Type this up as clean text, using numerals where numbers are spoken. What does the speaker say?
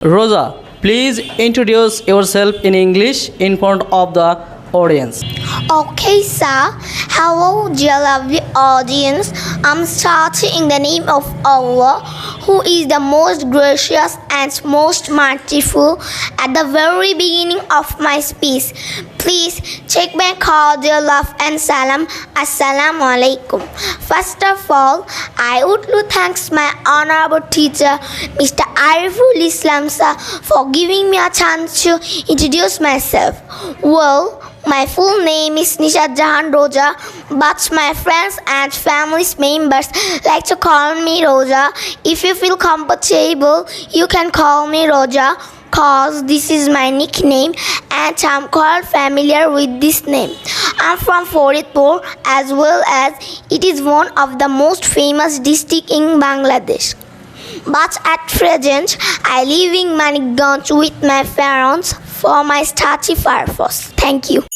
Roza, please introduce yourself in English in front of the audience. Okay, sir. Hello, dear lovely audience. I'm starting in the name of Allah, who is the most gracious and most merciful. At the very beginning of my speech, please check my cordial love and salam. Assalamu alaikum. First of all, I would like to thank my honorable teacher, Mr. Ariful Islam sir, for giving me a chance to introduce myself. Well, my full name is Nisha Jahan Roza, but my friends and family members like to call me Roza. If you feel comfortable, you can call me Roza, cause this is my nickname and I'm quite familiar with this name. I'm from Faridpur as well as it is one of the most famous districts in Bangladesh. But at present, I live in Manikganj with my parents for my study purpose. Thank you.